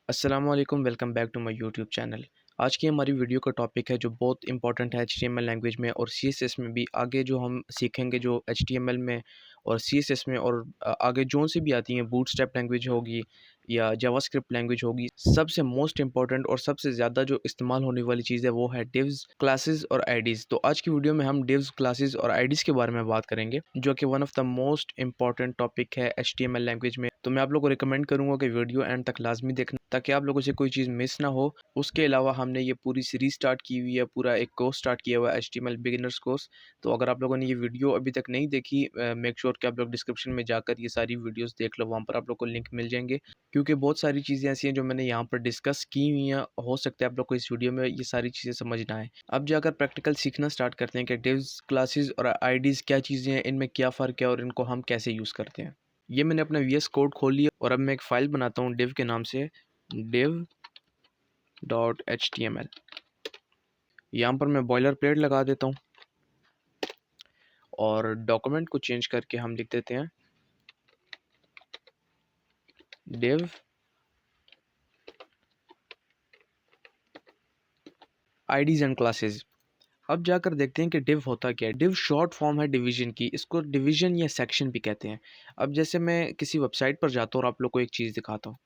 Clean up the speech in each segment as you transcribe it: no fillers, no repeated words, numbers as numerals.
अस्सलाम वालेकुम, welcome back to my YouTube channel. आज की हमारी वीडियो का टॉपिक है जो बहुत इंपॉर्टेंट है एचटीएमएल लैंग्वेज में और सीएसएस में भी। आगे जो हम सीखेंगे जो एचटीएमएल में और सीएसएस में और आगे जो से भी आती हैं, बूटस्ट्रैप लैंग्वेज होगी या जावास्क्रिप्ट लैंग्वेज होगी, सबसे मोस्ट इंपॉर्टेंट और सबसे ज़्यादा जो इस्तेमाल होने वाली चीज़ है वो है डिव्स, क्लासेस और आईडीज़। तो आज की वीडियो में हम डिव्स, क्लासेस और आईडीज़ के बारे में बात करेंगे, जो कि one of the most important topic है एचटीएमएल लैंग्वेज में। तो मैं आप लोगों को रिकमेंड करूंगा कि वीडियो एंड तक लाजमी देखना, ताकि आप लोगों से कोई चीज़ मिस ना हो। उसके अलावा हमने ये पूरी सीरीज स्टार्ट की हुई है, पूरा एक कोर्स स्टार्ट किया हुआ है एचटीएमएल बिगिनर्स कोर्स। तो अगर आप लोगों ने ये वीडियो अभी तक नहीं देखी, मेक श्योर कि आप लोग डिस्क्रिप्शन में जाकर ये सारी वीडियोस देख लो, वहाँ पर आप लोग को लिंक मिल जाएंगे। क्योंकि बहुत सारी चीज़ें ऐसी हैं जो मैंने यहाँ पर डिस्कस की हुई हैं, हो सकता है आप लोग को इस वीडियो में ये सारी चीज़ें समझ ना आए। अब जाकर प्रैक्टिकल सीखना स्टार्ट करते हैं कि डिव्स, क्लासेस और आईडीज़ क्या चीज़ें हैं, इनमें क्या फ़र्क है और इनको हम कैसे यूज़ करते हैं। ये मैंने अपना वीएस कोड खोल लिया और अब मैं एक फ़ाइल बनाता हूँ div के नाम से, div.html। यहाँ पर मैं बॉयलर प्लेट लगा देता हूँ और डॉक्यूमेंट को चेंज करके हम लिख देते हैं div IDs एंड क्लासेस। अब जाकर देखते हैं कि डिव होता क्या है। डिव शॉर्ट फॉर्म है डिवीजन की, इसको डिवीजन या सेक्शन भी कहते हैं। अब जैसे मैं किसी वेबसाइट पर जाता हूँ और आप लोग को एक चीज़ दिखाता हूँ।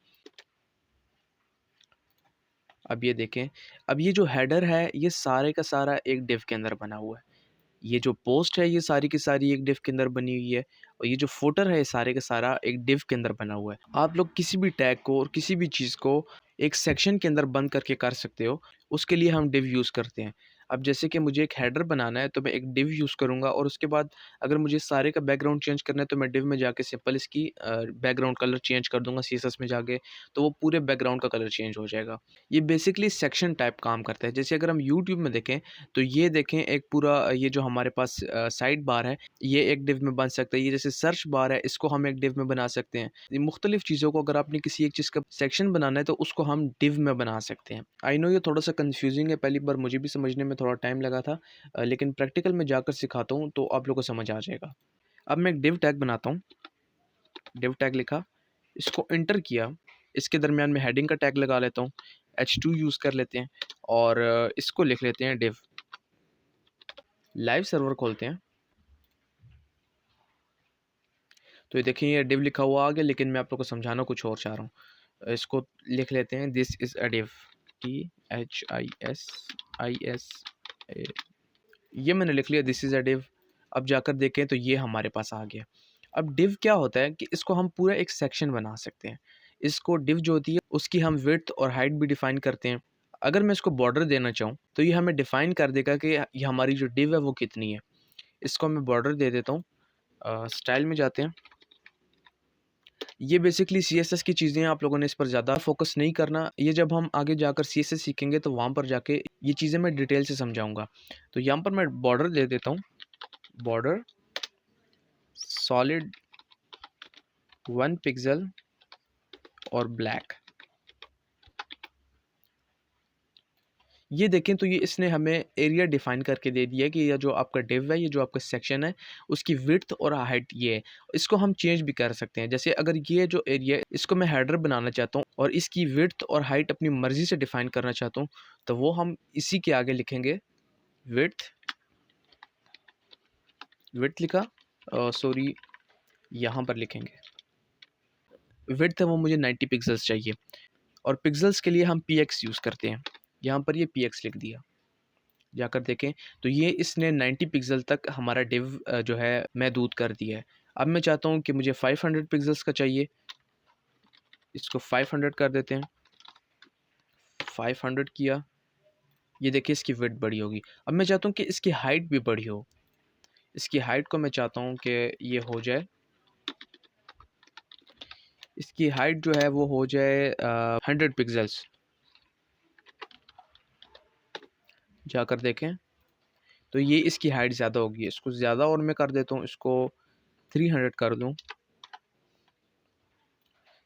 अब ये देखें, अब ये जो हेडर है ये सारे का सारा एक डिव के अंदर बना हुआ है। ये जो पोस्ट है ये सारी की सारी एक डिव के अंदर बनी हुई है और ये जो फुटर है ये सारे का सारा एक डिव के अंदर बना हुआ है। आप लोग किसी भी टैग को और किसी भी चीज़ को एक सेक्शन के अंदर बंद करके कर सकते हो, उसके लिए हम डिव यूज़ करते हैं। अब जैसे कि मुझे एक हेडर बनाना है तो मैं एक डिव यूज़ करूँगा और उसके बाद अगर मुझे सारे का बैकग्राउंड चेंज करना है तो मैं डिव में जाके सिंपल इसकी बैकग्राउंड कलर चेंज कर दूँगा सीएसएस में जाके, तो वो पूरे बैकग्राउंड का कलर चेंज हो जाएगा। ये बेसिकली सेक्शन टाइप काम करता है। जैसे अगर हम यूट्यूब में देखें तो ये देखें एक पूरा ये जो हमारे पास साइड बार है, ये एक डिव में बन सकता है। ये जैसे सर्च बार है, इसको हम एक डिव में बना सकते हैं। ये मुख्तलिफ चीज़ों को अगर आपने किसी एक चीज़ का सेक्शन बनाना है तो उसको हम डिव में बना सकते हैं। आई नो ये थोड़ा सा कंफ्यूजिंग है, पहली बार मुझे भी समझने में थोड़ा टाइम लगा था, लेकिन प्रैक्टिकल में जाकर सिखाता हूँ तो आप लोग को समझ आ जाएगा। अब मैं एक डिव टैग बनाता हूँ। डिव टैग लिखा, इसको इंटर किया, इसके दरमियान में हेडिंग का टैग लगा लेता हूँ। h2 यूज़ कर लेते हैं और इसको लिख लेते हैं डिव। लाइव सर्वर खोलते हैं तो ये देखिए ये डिव लिखा हुआ आ गया, लेकिन मैं आप लोग को समझाना कुछ और चाह रहा हूँ। इसको लिख लेते हैं, this is a div, THISIS। ये मैंने लिख लिया, दिस इज़ अ डिव। अब जाकर देखें तो ये हमारे पास आ गया। अब डिव क्या होता है कि इसको हम पूरा एक सेक्शन बना सकते हैं। इसको डिव जो होती है उसकी हम विड्थ और हाइट भी डिफ़ाइन करते हैं। अगर मैं इसको बॉर्डर देना चाहूँ तो ये हमें डिफ़ाइन कर देगा कि ये हमारी जो डिव है वो कितनी है। इसको मैं बॉर्डर दे देता हूँ। स्टाइल में जाते हैं। ये बेसिकली सीएसएस की चीज़ें हैं, आप लोगों ने इस पर ज़्यादा फोकस नहीं करना। ये जब हम आगे जाकर सीएसएस सीखेंगे तो वहाँ पर जाके ये चीज़ें मैं डिटेल से समझाऊँगा। तो यहाँ पर मैं बॉर्डर दे देता हूँ, बॉर्डर सॉलिड 1 पिक्सल और ब्लैक। ये देखें तो ये इसने हमें एरिया डिफाइन करके दे दिया है कि ये जो आपका डिव है, ये जो आपका सेक्शन है, उसकी विड्थ और हाइट ये है। इसको हम चेंज भी कर सकते हैं। जैसे अगर ये जो एरिया है इसको मैं हेडर बनाना चाहता हूँ और इसकी विड्थ और हाइट अपनी मर्ज़ी से डिफाइन करना चाहता हूँ, तो वो हम इसी के आगे लिखेंगे विड्थ। विड्थ लिखा, सॉरी यहाँ पर लिखेंगे विड्थ है वो मुझे 90 पिक्सेल्स चाहिए और पिक्सेल्स के लिए हम px यूज़ करते हैं। यहाँ पर ये px लिख दिया। जाकर देखें तो ये इसने 90 पिक्सल तक हमारा डिव जो है महदूद कर दिया है। अब मैं चाहता हूँ कि मुझे 500 पिक्सेल्स का चाहिए, इसको 500 कर देते हैं। 500 किया, ये देखिए इसकी विड्थ बड़ी होगी। अब मैं चाहता हूँ कि इसकी हाइट भी बड़ी हो। इसकी हाइट को मैं चाहता हूँ कि ये हो जाए, इसकी हाइट जो है वो हो जाए 100 पिक्सेल्स। जाकर देखें तो ये इसकी हाइट ज़्यादा होगी। इसको ज़्यादा और मैं कर देता हूँ, इसको 300 कर दूँ।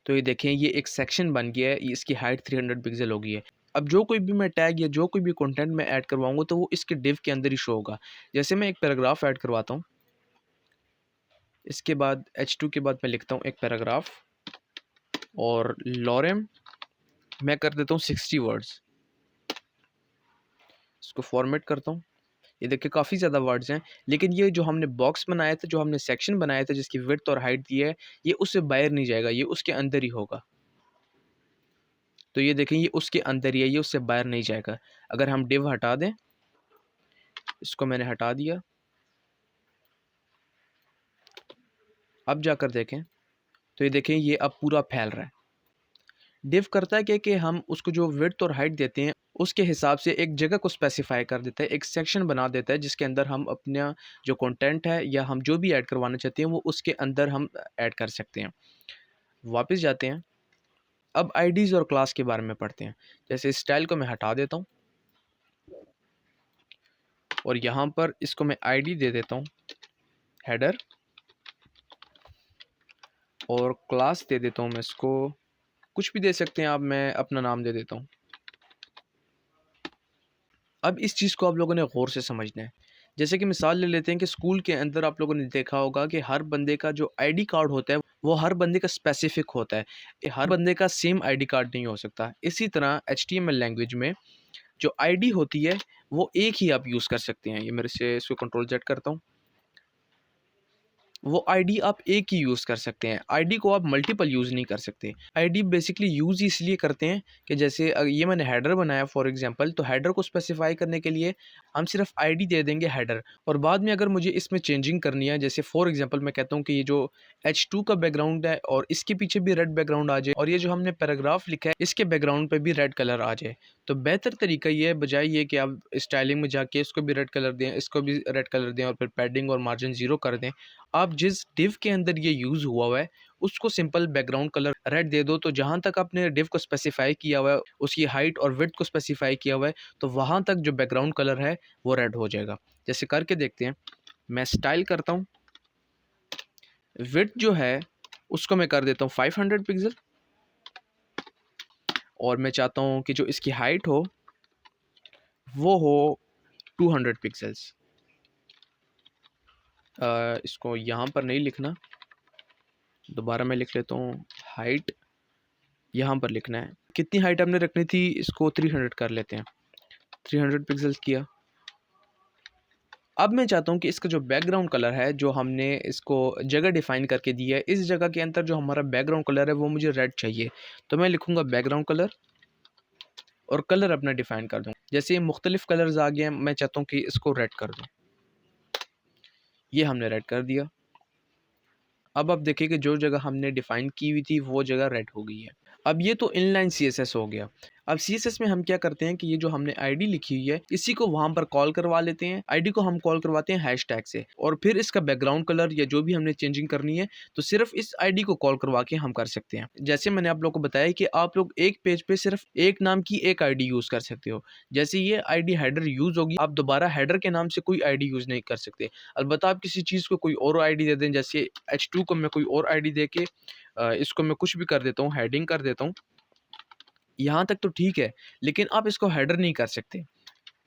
तो ये देखें ये एक सेक्शन बन गया है, इसकी हाइट 300 पिक्सल हो गई है। अब जो कोई भी मैं टैग या जो कोई भी कंटेंट मैं ऐड करवाऊँगा तो वो इसके डिव के अंदर ही शो होगा। जैसे मैं एक पैराग्राफ ऐड करवाता हूँ, इसके बाद h2 के बाद मैं लिखता हूँ एक पैराग्राफ और लॉरेम मैं कर देता हूँ 60 वर्ड्स। इसको फॉर्मेट करता हूँ। ये देखिए काफ़ी ज़्यादा वर्ड्स हैं, लेकिन ये जो हमने बॉक्स बनाया था, जो हमने सेक्शन बनाया था जिसकी विड्थ और हाइट दी है, ये उससे बाहर नहीं जाएगा, ये उसके अंदर ही होगा। तो ये देखें ये उसके अंदर ही है, ये उससे बाहर नहीं जाएगा। अगर हम डिव हटा दें, इसको मैंने हटा दिया, अब जाकर देखें तो ये देखें ये अब पूरा फैल रहा है। डिव करता है क्या कि हम उसको जो विड्थ और हाइट देते हैं उसके हिसाब से एक जगह को स्पेसिफाई कर देता है, एक सेक्शन बना देता है जिसके अंदर हम अपना जो कंटेंट है या हम जो भी ऐड करवाना चाहते हैं वो उसके अंदर हम ऐड कर सकते हैं। वापस जाते हैं, अब आईडीज़ और क्लास के बारे में पढ़ते हैं। जैसे स्टाइल को मैं हटा देता हूँ और यहाँ पर इसको मैं आईडी दे देता हूँ हेडर, और क्लास दे देता हूँ मैं इसको, कुछ भी दे सकते हैं आप, मैं अपना नाम दे देता हूँ। अब इस चीज़ को आप लोगों ने गौर से समझना है। जैसे कि मिसाल ले लेते हैं कि स्कूल के अंदर आप लोगों ने देखा होगा कि हर बंदे का जो आईडी कार्ड होता है वो हर बंदे का स्पेसिफिक होता है। हर बंदे का सेम आईडी कार्ड नहीं हो सकता। इसी तरह एचटीएमएल लैंग्वेज में जो आईडी होती है वो एक ही आप यूज़ कर सकते हैं। ये मेरे से इसको कंट्रोल जेड करता हूँ। वो आईडी आप एक ही यूज़ कर सकते हैं। आईडी को आप मल्टीपल यूज़ नहीं कर सकते। आईडी बेसिकली यूज़ इसलिए करते हैं कि जैसे ये मैंने हेडर बनाया फॉर एग्जांपल, तो हेडर को स्पेसिफाई करने के लिए हम सिर्फ आईडी दे देंगे हेडर, और बाद में अगर मुझे इसमें चेंजिंग करनी है, जैसे फॉर एग्जांपल मैं कहता हूँ कि ये जो H2 का बैकग्राउंड है और इसके पीछे भी रेड बैकग्राउंड आ जाए और ये जो हमने पैराग्राफ लिखा है इसके बैकग्राउंड पे भी रेड कलर आ जाए, तो बेहतर तरीका ये है बजाय ये कि आप स्टाइलिंग में जाके इसको भी रेड कलर दें, इसको भी रेड कलर दें और फिर पैडिंग और मार्जिन 0 कर दें। आप जिस डिव के अंदर ये यूज़ हुआ है उसको सिंपल बैकग्राउंड कलर रेड दे दो, तो जहाँ तक आपने डिव को स्पेसिफाई किया हुआ है, उसकी हाइट और विड्थ को स्पेसिफाई किया हुआ है, तो वहाँ तक जो बैकग्राउंड कलर है वो रेड हो जाएगा। जैसे करके देखते हैं, मैं स्टाइल करता हूँ, विड्थ जो है उसको मैं कर देता हूँ 500 पिक्सल, और मैं चाहता हूँ कि जो इसकी हाइट हो वो हो 200 पिक्सल्स। इसको यहाँ पर नहीं लिखना, दोबारा मैं लिख लेता हूँ, हाइट यहाँ पर लिखना है। कितनी हाइट हमने रखनी थी, इसको 300 कर लेते हैं, 300 पिक्सल्स किया। अब मैं चाहता हूँ कि इसका जो बैकग्राउंड कलर है, जो हमने इसको जगह डिफ़ाइन करके दी है, इस जगह के अंदर जो हमारा बैकग्राउंड कलर है वो मुझे रेड चाहिए। तो मैं लिखूँगा बैकग्राउंड कलर और कलर अपना डिफ़ाइन कर दूँ। जैसे ये मुख्तलिफ़ कलर्स आ गए हैं, मैं चाहता हूँ कि इसको रेड कर दूँ। ये हमने रेड कर दिया। अब आप देखिए कि जो जगह हमने डिफ़ाइन की हुई थी वो जगह रेड हो गई है। अब ये तो इनलाइन सीएसएस हो गया। अब सीएसएस में हम क्या करते हैं कि ये जो हमने आईडी लिखी हुई है इसी को वहाँ पर कॉल करवा लेते हैं। आईडी को हम कॉल करवाते हैं हैशटैग से, और फिर इसका बैकग्राउंड कलर या जो भी हमने चेंजिंग करनी है तो सिर्फ इस आईडी को कॉल करवा के हम कर सकते हैं। जैसे मैंने आप लोग को बताया कि आप लोग एक पेज पे सिर्फ एक नाम की एक आईडी यूज़ कर सकते हो। जैसे ये आईडी हेडर यूज़ होगी, आप दोबारा हेडर के नाम से कोई आईडी यूज़ नहीं कर सकते। अलबत्ता आप किसी चीज़ को कोई और आईडी दे दें, जैसे H2 को मैं कोई और आईडी दे के इसको मैं कुछ भी कर देता हूँ, हेडिंग कर देता हूँ, यहाँ तक तो ठीक है, लेकिन आप इसको हेडर नहीं कर सकते।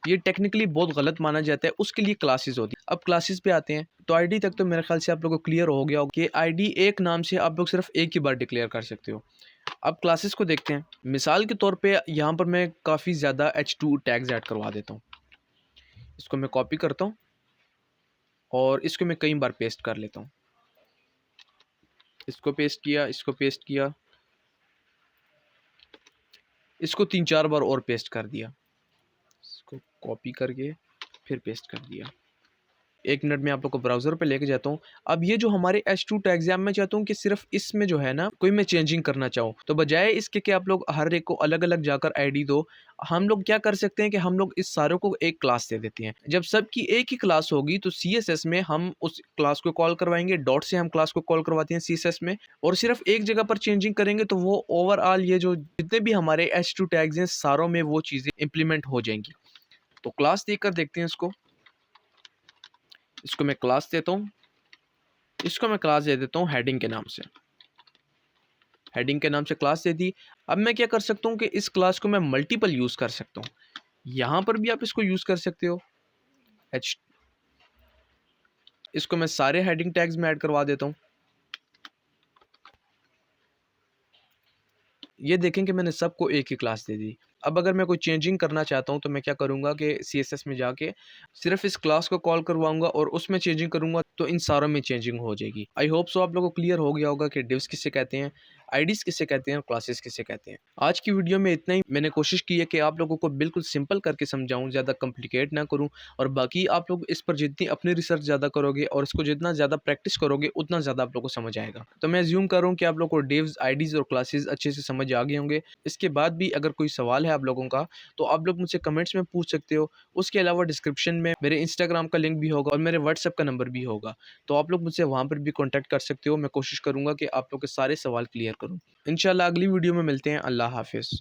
ये टेक्निकली बहुत गलत माना जाता है, उसके लिए क्लासेस होती हैं। अब क्लासेस पे आते हैं, तो आईडी तक तो मेरे ख्याल से आप लोगों को क्लियर हो गया होगा कि आईडी एक नाम से आप लोग सिर्फ एक ही बार डिक्लेयर कर सकते हो। अब क्लासेस को देखते हैं। मिसाल के तौर पे यहाँ पर मैं काफ़ी ज़्यादा H2 टैग्स ऐड करवा देता हूँ। इसको मैं कॉपी करता हूँ और इसको मैं कई बार पेस्ट कर लेता हूँ। इसको पेस्ट किया, इसको पेस्ट किया, इसको 3-4 बार और पेस्ट कर दिया। इसको कॉपी करके फिर पेस्ट कर दिया। 1 मिनट में आप लोग को ब्राउज़र पे लेके जाता हूँ। अब ये जो हमारे H2 टैग्स हैं, अब मैं चाहता हूँ कि सिर्फ़ इसमें जो है ना कोई मैं चेंजिंग करना चाहूँ, तो बजाय इसके कि आप लोग हर एक को अलग-अलग जाकर आईडी दो, हम लोग क्या कर सकते हैं कि हम लोग इस सारों को एक क्लास दे देते हैं। जब सबकी एक ही क्लास होगी तो सीएसएस में हम उस क्लास को कॉल करवाएँगे, डॉट से हम क्लास को कॉल करवाते हैं सीएसएस में, और सिर्फ़ एक जगह पर चेंजिंग करेंगे तो वो ओवरऑल ये जो जितने भी हमारे H2 टैग्स हैं, सारों में वो चीज़ें इम्प्लीमेंट हो जाएँगी। तो क्लास देकर देखते हैं इसको। इसको मैं क्लास देता हूँ, इसको मैं क्लास दे देता हूँ हेडिंग के नाम से। हेडिंग के नाम से क्लास दे दी। अब मैं क्या कर सकता हूँ कि इस क्लास को मैं मल्टीपल यूज़ कर सकता हूँ। यहाँ पर भी आप इसको यूज़ कर सकते हो। एच इसको मैं सारे हेडिंग टैग्स में ऐड करवा देता हूँ। ये देखें कि मैंने सबको एक ही क्लास दे दी। अब अगर मैं कोई चेंजिंग करना चाहता हूँ तो मैं क्या करूँगा कि सीएसएस में जाके सिर्फ़ इस क्लास को कॉल करवाऊँगा और उसमें चेंजिंग करूँगा तो इन सारों में चेंजिंग हो जाएगी। आई होप सो आप लोगों को क्लियर हो गया होगा कि डिव्स किसे कहते हैं, आईडीज़ किसे कहते हैं और क्लासेस किसे कहते हैं। आज की वीडियो में इतना ही। मैंने कोशिश की है कि आप लोगों को बिल्कुल सिंपल करके समझाऊँ, ज़्यादा कॉम्प्लिकेट ना करूँ और बाकी आप लोग इस पर जितनी अपनी रिसर्च ज़्यादा करोगे और इसको जितना ज़्यादा प्रैक्टिस करोगे उतना ज़्यादा आप लोगों को समझ आएगा। तो मैं अज़्यूम कर रहा हूँ कि आप लोगों को डिव्स, आईडीज़ और क्लासेस अच्छे से समझ आ गए होंगे। इसके बाद भी अगर कोई सवाल है आप लोगों का तो आप लोग मुझसे कमेंट्स में पूछ सकते हो। उसके अलावा डिस्क्रिप्शन में मेरे इंस्टाग्राम का लिंक भी होगा और मेरे व्हाट्सएप का नंबर भी होगा। तो आप लोग मुझसे वहाँ पर भी कॉन्टैक्ट कर सकते हो। मैं कोशिश करूँगा कि आप लोग के सारे सवाल क्लियर करूँ। इंशाल्लाह अगली वीडियो में मिलते हैं। अल्लाह हाफ़िज़।